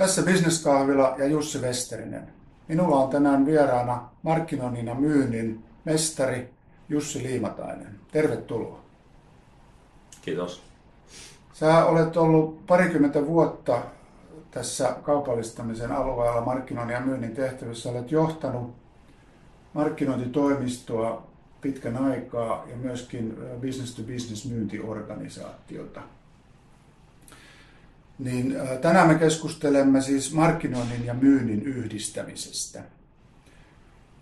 Tässä Business-kahvila ja Jussi Westerinen. Minulla on tänään vieraana markkinoinnin ja myynnin mestari Jussi Liimatainen. Tervetuloa. Kiitos. Sä olet ollut parikymmentä vuotta tässä kaupallistamisen alueella markkinoinnin ja myynnin tehtävissä. Olet johtanut markkinointitoimistoa pitkän aikaa ja myöskin business-to-business myyntiorganisaatiota. Niin, tänään me keskustelemme siis markkinoinnin ja myynnin yhdistämisestä.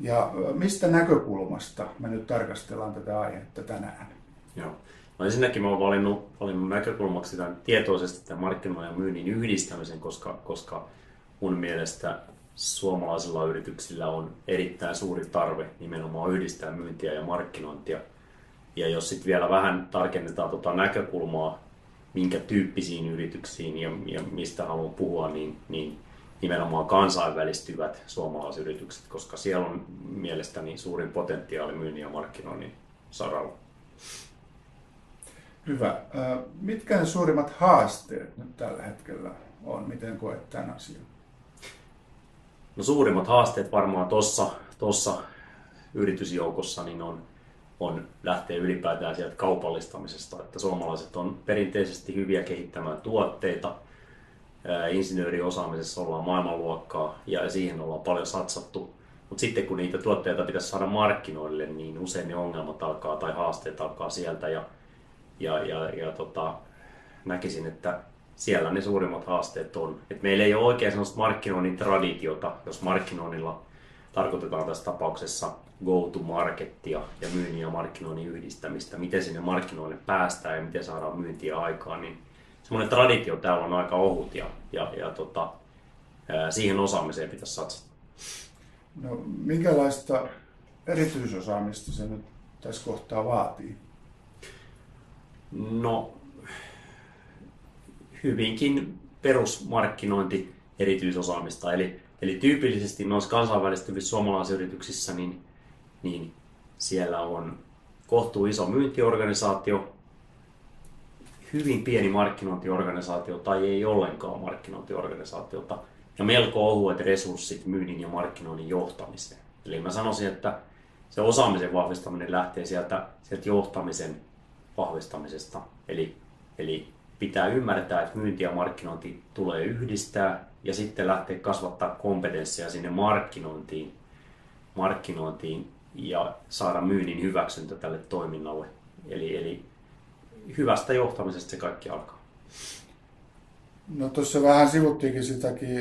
Ja mistä näkökulmasta me nyt tarkastellaan tätä aihetta tänään? Joo. No ensinnäkin mä oon valinnut näkökulmaksi tämän tietoisesti tämän markkinoinnin ja myynnin yhdistämisen, koska mun mielestä suomalaisilla yrityksillä on erittäin suuri tarve nimenomaan yhdistää myyntiä ja markkinointia. Ja jos sitten vielä vähän tarkennetaan näkökulmaa, minkä tyyppisiin yrityksiin ja mistä haluan puhua, niin nimenomaan kansainvälistyvät suomalaisyritykset, koska siellä on mielestäni suurin potentiaali myynnin ja markkinoinnin saralla. Hyvä. Mitkä ne suurimmat haasteet nyt tällä hetkellä on? Miten koet tämän asian? No suurimmat haasteet varmaan tuossa yritysjoukossa niin on lähteä ylipäätään sieltä kaupallistamisesta, että suomalaiset on perinteisesti hyviä kehittämään tuotteita, insinööriosaamisessa ollaan maailmanluokkaa ja siihen ollaan paljon satsattu, mutta sitten kun niitä tuotteita pitäisi saada markkinoille, niin usein ne ongelmat alkaa tai haasteet alkaa sieltä ja näkisin, että siellä ne suurimmat haasteet on. Et meillä ei ole oikein sellaista markkinoinnin traditiota, jos markkinoinnilla tarkoitetaan tässä tapauksessa go-to-markettia ja myynnin ja markkinoinnin yhdistämistä, miten sinne markkinoille päästään ja miten saadaan myyntiä aikaan, niin semmoinen traditio täällä on aika ohut ja siihen osaamiseen pitäisi satsata. No, minkälaista erityisosaamista se nyt tässä kohtaa vaatii? No, hyvinkin perusmarkkinointi erityisosaamista, eli tyypillisesti noissa kansainvälistyvissä suomalaisyrityksissä niin siellä on kohtuu iso myyntiorganisaatio, hyvin pieni markkinointiorganisaatio tai ei ollenkaan markkinointiorganisaatiota ja melko ohuet resurssit myynnin ja markkinoinnin johtamiseen. Eli mä sanoisin, että se osaamisen vahvistaminen lähtee sieltä johtamisen vahvistamisesta. Eli pitää ymmärtää, että myynti ja markkinointi tulee yhdistää ja sitten lähteä kasvattaa kompetenssia sinne markkinointiin ja saada myynnin hyväksyntä tälle toiminnalle. Eli hyvästä johtamisesta se kaikki alkaa. No tuossa vähän sivuttiinkin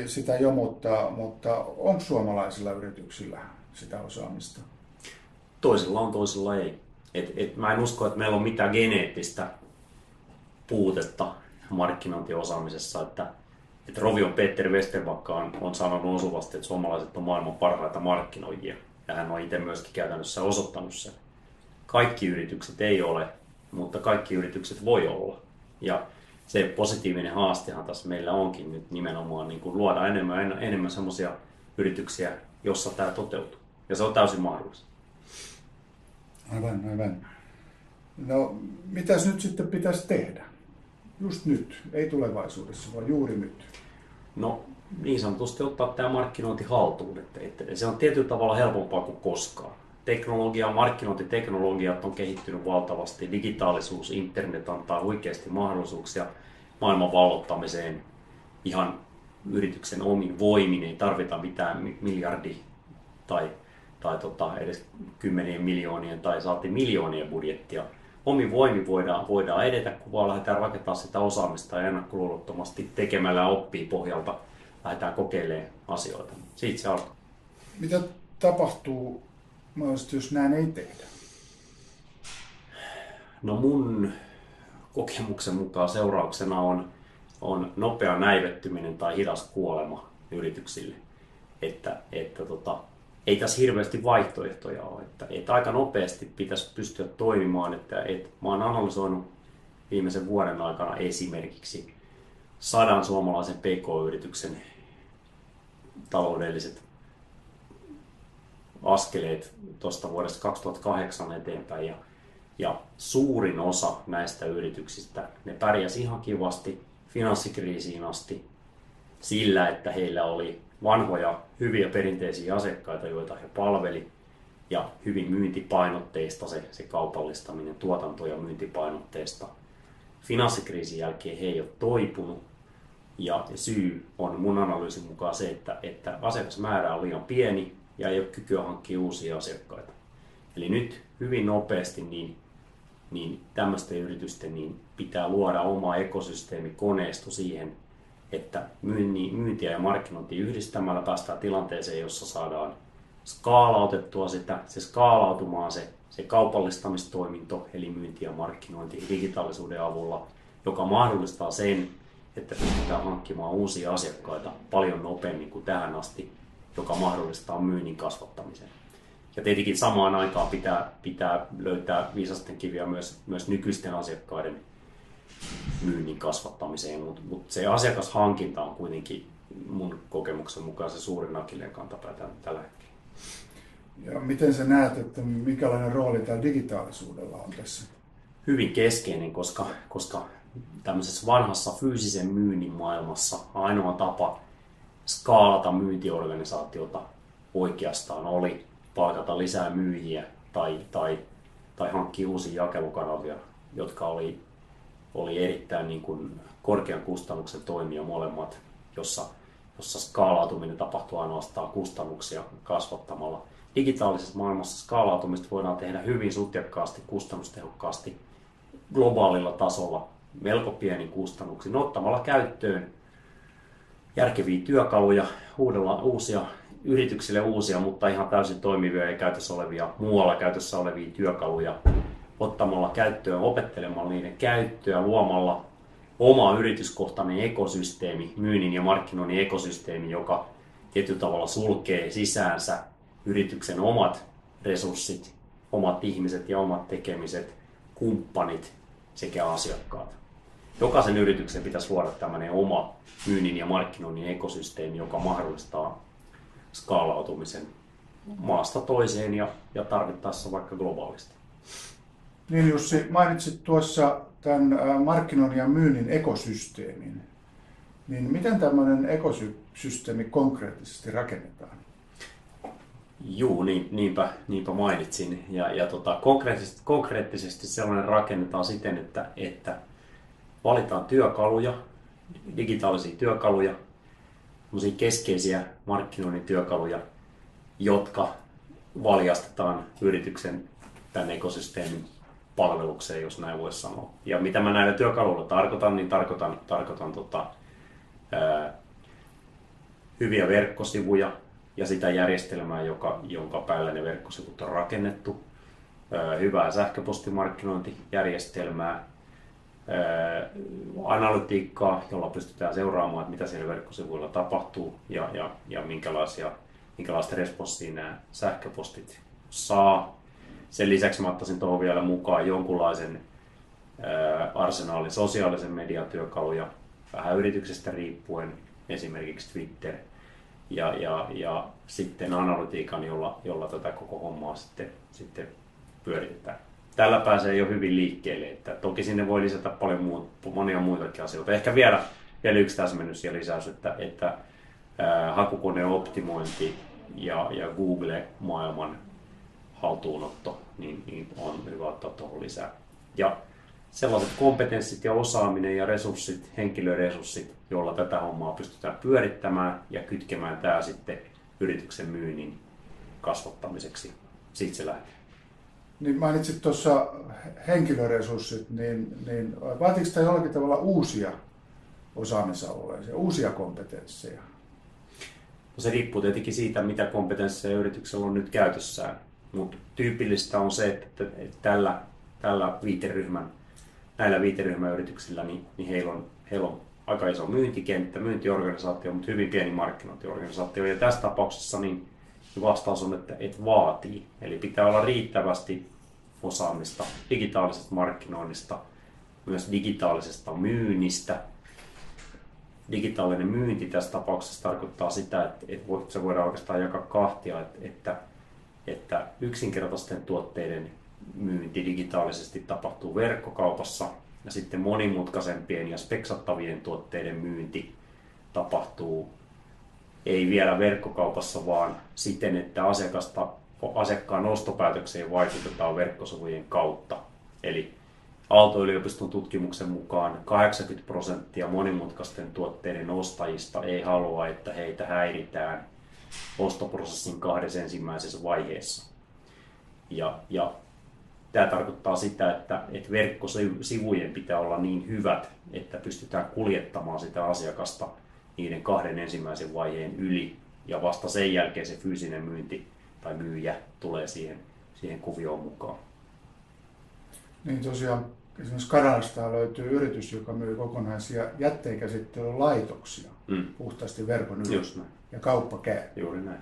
sitä jo, mutta onko suomalaisilla yrityksillä sitä osaamista? Toisilla on, toisilla ei. Mä en usko, että meillä on mitään geneettistä puutetta markkinointiosaamisessa, että Rovion Peter Westerbacka on sanonut osuvasti, että suomalaiset on maailman parhaita markkinoijia, ja hän on itse myöskin käytännössä osoittanut sen. Kaikki yritykset ei ole, mutta kaikki yritykset voi olla, ja se positiivinen haastehan tässä meillä onkin nyt nimenomaan niin kuin luoda enemmän semmoisia yrityksiä, jossa tämä toteutuu, ja se on täysin mahdollista. Aivan. No, mitäs nyt sitten pitäisi tehdä? Just nyt, ei tulevaisuudessa, vaan juuri nyt. No, niin sanotusti ottaa tämä markkinointi haltuun, että se on tietyllä tavalla helpompaa kuin koskaan. Markkinointiteknologiat on kehittynyt valtavasti, digitaalisuus, internet antaa huikeasti mahdollisuuksia maailman vallottamiseen ihan yrityksen omin voimin, ei tarvita mitään miljardi tai edes kymmenien miljoonien tai saati miljoonien budjettia. Omin voimin voidaan edetä, kun vaan lähdetään rakentamaan sitä osaamista ja ennakkoluulottomasti tekemällä oppii pohjalta lähdetään kokeilemaan asioita. Siitä se alkaa. Mitä tapahtuu, jos näin ei tehdä? No mun kokemuksen mukaan seurauksena on nopea näivettyminen tai hidas kuolema yrityksille. Ei tässä hirveästi vaihtoehtoja ole. Että aika nopeasti pitäisi pystyä toimimaan. Mä oon analysoinut viimeisen vuoden aikana esimerkiksi 100 suomalaisen PK-yrityksen taloudelliset askeleet tuosta vuodesta 2008 eteenpäin. Ja suurin osa näistä yrityksistä, ne pärjäsi ihan kivasti finanssikriisiin asti. sillä, että heillä oli vanhoja, hyviä perinteisiä asiakkaita, joita he palveli, ja hyvin myyntipainotteista se kaupallistaminen, tuotanto- ja myyntipainotteista. Finanssikriisin jälkeen he ei ole toipunut, ja syy on mun analyysin mukaan se, että asiakasmäärä on liian pieni ja ei ole kykyä hankkia uusia asiakkaita. Eli nyt hyvin nopeasti niin tämmöisten yritysten niin pitää luoda oma ekosysteemikoneisto siihen, että myyntiä ja markkinointia yhdistämällä päästään tilanteeseen, jossa saadaan skaalautettua se skaalautumaan se kaupallistamistoiminto, eli myynti ja markkinointi digitaalisuuden avulla, joka mahdollistaa sen, että pystytään hankkimaan uusia asiakkaita paljon nopeammin kuin tähän asti, joka mahdollistaa myynnin kasvattamisen. Ja tietenkin samaan aikaan pitää löytää viisasten kiviä myös nykyisten asiakkaiden myynnin kasvattamiseen, mutta se asiakashankinta on kuitenkin mun kokemuksen mukaan se suurin akilleenkantapää tällä hetkellä. Ja miten sä näet, että minkälainen rooli tällä digitaalisuudella on tässä? Hyvin keskeinen, koska tämmöisessä vanhassa fyysisen myynnin maailmassa ainoa tapa skaalata myyntiorganisaatiota oikeastaan oli palkata lisää myyjiä tai hankkia uusia jakelukanavia, jotka oli erittäin niin kuin korkean kustannuksen toimia molemmat, jossa skaalautuminen tapahtuu ainoastaan kustannuksia kasvattamalla. Digitaalisessa maailmassa skaalautumista voidaan tehdä hyvin sutjakkaasti, kustannustehokkaasti, globaalilla tasolla, melko pienin kustannuksin, ottamalla käyttöön järkeviä työkaluja, yrityksille uusia, mutta ihan täysin toimivia ja muualla käytössä olevia työkaluja, ottamalla käyttöön, opettelemalla niiden käyttöä, luomalla oma yrityskohtainen ekosysteemi, myynnin ja markkinoinnin ekosysteemi, joka tietyllä tavalla sulkee sisäänsä yrityksen omat resurssit, omat ihmiset ja omat tekemiset, kumppanit sekä asiakkaat. Jokaisen yrityksen pitäisi luoda tämmöinen oma myynnin ja markkinoinnin ekosysteemi, joka mahdollistaa skaalautumisen maasta toiseen ja tarvittaessa vaikka globaalisti. Niin Jussi, mainitsit tuossa tämän markkinoinnin ja myynnin ekosysteemin. Niin miten tämmöinen ekosysteemi konkreettisesti rakennetaan? Juu, niinpä mainitsin. Konkreettisesti sellainen rakennetaan siten, että valitaan työkaluja, digitaalisia työkaluja, keskeisiä markkinoinnin työkaluja, jotka valjastetaan yrityksen tämän ekosysteemin palvelukseen, jos näin voisi sanoa. Ja mitä mä näillä työkaluilla tarkoitan, niin tarkoitan hyviä verkkosivuja ja sitä järjestelmää, jonka päälle ne verkkosivut on rakennettu, hyvää sähköpostimarkkinointijärjestelmää, analytiikkaa, jolla pystytään seuraamaan, että mitä siellä verkkosivuilla tapahtuu ja minkälaista responssia nämä sähköpostit saa. Sen lisäksi mä ottaisin tuohon vielä mukaan jonkunlaisen arsenaalin sosiaalisen median työkaluja, vähän yrityksestä riippuen, esimerkiksi Twitter, ja sitten analytiikan, jolla tätä koko hommaa sitten pyöritetään. Tällä pääsee jo hyvin liikkeelle, että toki sinne voi lisätä monia muitakin asioita. Ehkä vielä yksi täsmennys ja lisäys, että hakukoneoptimointi ja Google-maailman haltuunotto niin on hyvä ottaa tuohon lisää. Ja sellaiset kompetenssit ja osaaminen ja resurssit, henkilöresurssit, joilla tätä hommaa pystytään pyörittämään ja kytkemään tämä sitten yrityksen myynnin kasvattamiseksi. Siitä se lähtee. Niin mainitsit tuossa henkilöresurssit, niin vaatiiko tämä jollakin tavalla uusia osaamisalueita, uusia kompetensseja? No se riippuu tietenkin siitä, mitä kompetensseja yrityksellä on nyt käytössään. Mutta tyypillistä on se, että näillä viiteryhmäyrityksillä niin heillä on aika iso myyntikenttä, myyntiorganisaatio, mutta hyvin pieni markkinointiorganisaatio. Ja tässä tapauksessa niin vastaus on, että vaatii. Eli pitää olla riittävästi osaamista digitaalisesta markkinoinnista, myös digitaalisesta myynnistä. Digitaalinen myynti tässä tapauksessa tarkoittaa sitä, että se voidaan oikeastaan jakaa kahtia, että yksinkertaisten tuotteiden myynti digitaalisesti tapahtuu verkkokaupassa ja sitten monimutkaisempien ja speksattavien tuotteiden myynti tapahtuu ei vielä verkkokaupassa, vaan siten, että asiakkaan ostopäätökseen vaikutetaan verkkosivujen kautta. Eli Aalto-yliopiston tutkimuksen mukaan 80% monimutkaisten tuotteiden ostajista ei halua, että heitä häiritään ostoprosessin 2 ensimmäisessä vaiheessa. Ja tämä tarkoittaa sitä, että verkkosivujen pitää olla niin hyvät, että pystytään kuljettamaan sitä asiakasta niiden 2 ensimmäisen vaiheen yli, ja vasta sen jälkeen se fyysinen myynti tai myyjä tulee siihen kuvioon mukaan. Niin tosiaan esimerkiksi Kanadasta löytyy yritys, joka myy kokonaisia jätteenkäsittelylaitoksia puhtaasti verkon yli, ja kauppa käy. Juuri näin.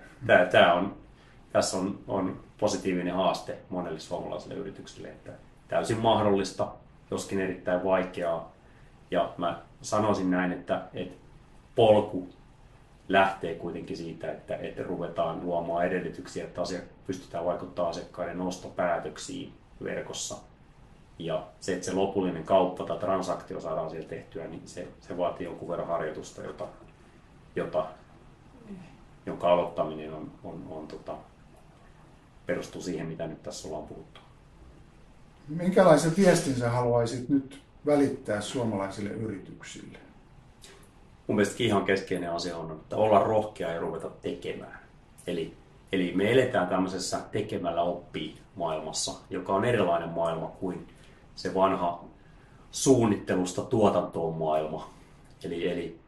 Tässä on positiivinen haaste monelle suomalaiselle yritykselle, että täysin mahdollista, joskin erittäin vaikeaa. Ja mä sanoisin näin, että polku lähtee kuitenkin siitä, että ruvetaan luomaan edellytyksiä, että pystytään vaikuttamaan asiakkaiden ostopäätöksiin verkossa. Ja se, että se lopullinen kauppa tai transaktio saadaan siellä tehtyä, niin se vaatii jonkun verran harjoitusta, jonka aloittaminen perustuu siihen, mitä nyt tässä ollaan puhuttu. Minkälaisen viestin sä haluaisit nyt välittää suomalaisille yrityksille? Mun mielestä ihan keskeinen asia on, että olla rohkea ja ruveta tekemään. Eli me eletään tämmöisessä tekemällä oppii maailmassa, joka on erilainen maailma kuin se vanha suunnittelusta tuotantoon maailma. Eli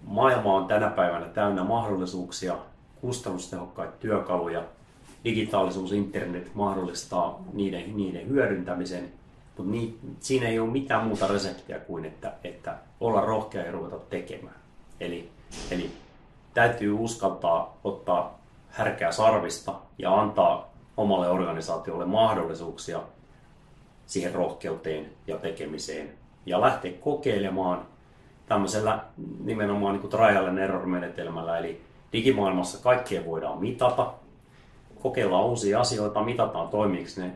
maailma on tänä päivänä täynnä mahdollisuuksia, kustannustehokkaita työkaluja, digitaalisuus, internet mahdollistaa niiden hyödyntämisen, mutta siinä ei ole mitään muuta reseptiä kuin, että olla rohkea ja ruveta tekemään. Eli täytyy uskaltaa ottaa härkää sarvista ja antaa omalle organisaatiolle mahdollisuuksia siihen rohkeuteen ja tekemiseen ja lähteä kokeilemaan tämmöisellä nimenomaan niin kuin trial and error -menetelmällä. Eli digimaailmassa kaikkea voidaan mitata, kokeillaan uusia asioita, mitataan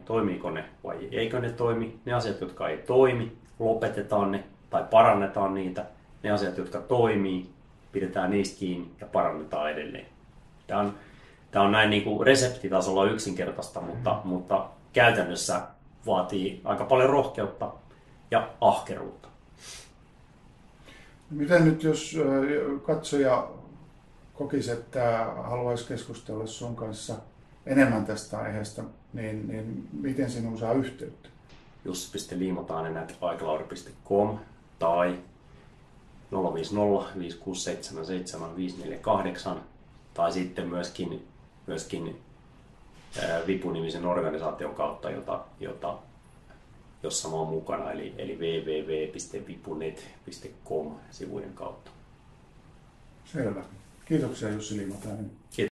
toimiiko ne vai eikö ne toimi. Ne asiat, jotka ei toimi, lopetetaan ne tai parannetaan niitä. Ne asiat, jotka toimii, pidetään niistä kiinni ja parannetaan edelleen. Tämä on näin niin kuin reseptitasolla yksinkertaista, mutta käytännössä vaatii aika paljon rohkeutta ja ahkeruutta. Miten nyt, jos katsoja kokisi, että haluaisi keskustella sun kanssa enemmän tästä aiheesta, niin miten sinun saa yhteyttä? jussi.liimatainen@icloud.com tai 050 5677 548 tai sitten myöskin Vipu-nimisen organisaation kautta, jossa mä oon mukana, eli www.vipunet.com sivujen kautta. Selvä. Kiitoksia Jussi Liimatainen.